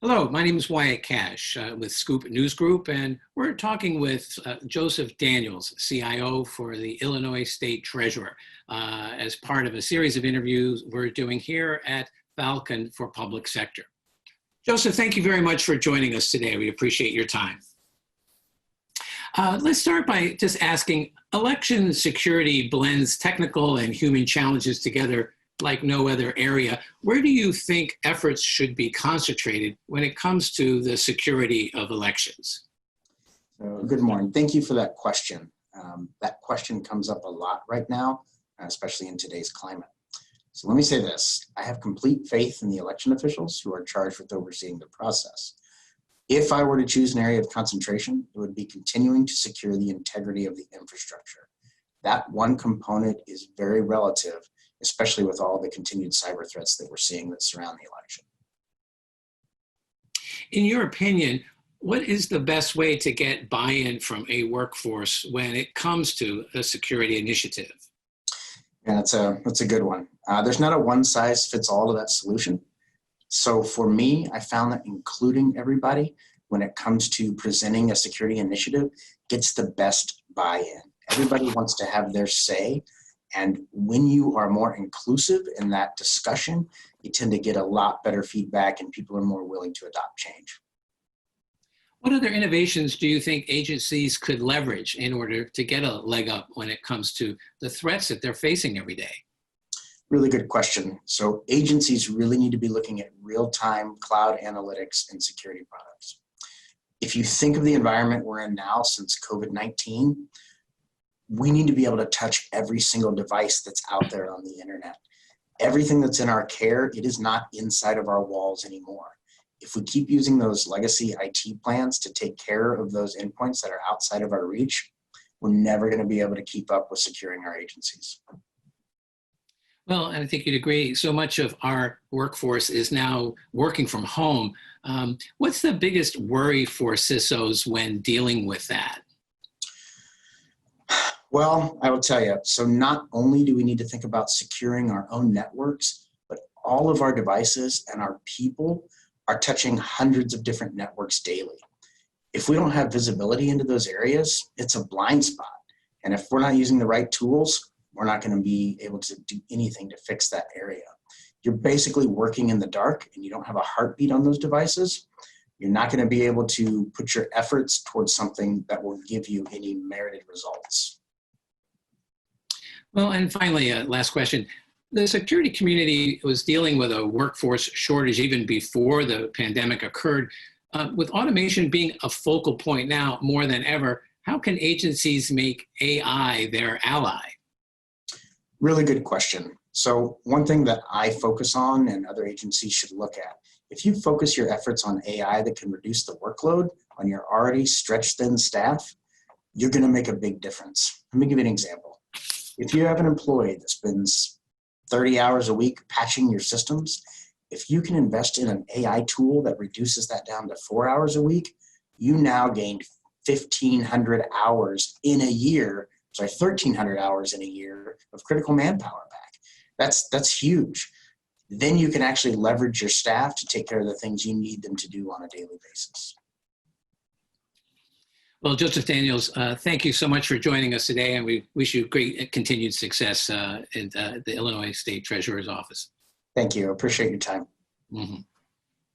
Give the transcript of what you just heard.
Hello, my name is Wyatt Cash with Scoop News Group, and we're talking with Joseph Daniels, CIO for the Illinois State Treasurer, as part of a series of interviews we're doing here at Fal.Con for Public Sector. Joseph, thank you very much for joining us today. We appreciate your time. Let's start by just asking, election security blends technical and human challenges together like no other area. Where do you think efforts should be concentrated when it comes to the security of elections? Good morning. Thank you for that question. That question comes up a lot right now, especially in today's climate. So let me say this. I have complete faith in the election officials who are charged with overseeing the process. If I were to choose an area of concentration, it would be continuing to secure the integrity of the infrastructure. That one component is very relative, especially with all the continued cyber threats that we're seeing that surround the election. In your opinion, what is the best way to get buy-in from a workforce when it comes to a security initiative? Yeah, that's a good one. There's not a one-size-fits-all to that solution. So for me, I found that including everybody when it comes to presenting a security initiative gets the best buy-in. Everybody wants to have their say. And when you are more inclusive in that discussion, you tend to get a lot better feedback and people are more willing to adopt change. What other innovations do you think agencies could leverage in order to get a leg up when it comes to the threats that they're facing every day? Really good question. So agencies really need to be looking at real-time cloud analytics and security products. If you think of the environment we're in now since COVID-19, we need to be able to touch every single device that's out there on the internet. Everything that's in our care, it is not inside of our walls anymore. If we keep using those legacy IT plans to take care of those endpoints that are outside of our reach, we're never going to be able to keep up with securing our agencies. Well, and I think you'd agree, so much of our workforce is now working from home. What's the biggest worry for CISOs when dealing with that? Well, I will tell you, so not only do we need to think about securing our own networks, but all of our devices and our people are touching hundreds of different networks daily. If we don't have visibility into those areas, it's a blind spot. And if we're not using the right tools, we're not going to be able to do anything to fix that area. You're basically working in the dark and you don't have a heartbeat on those devices. You're not going to be able to put your efforts towards something that will give you any merited results. Well, and finally, last question. The security community was dealing with a workforce shortage even before the pandemic occurred. With automation being a focal point now more than ever, how can agencies make AI their ally? Really good question. So one thing that I focus on and other agencies should look at, if you focus your efforts on AI that can reduce the workload on your already stretched thin staff, you're going to make a big difference. Let me give you an example. If you have an employee that spends 30 hours a week patching your systems, if you can invest in an AI tool that reduces that down to 4 hours a week, you now gained 1,500 hours in a year, 1,300 hours in a year of critical manpower back. That's huge. Then you can actually leverage your staff to take care of the things you need them to do on a daily basis. Well, Joseph Daniels, thank you so much for joining us today, and we wish you great continued success in the Illinois State Treasurer's Office. Thank you. I appreciate your time. Mm-hmm.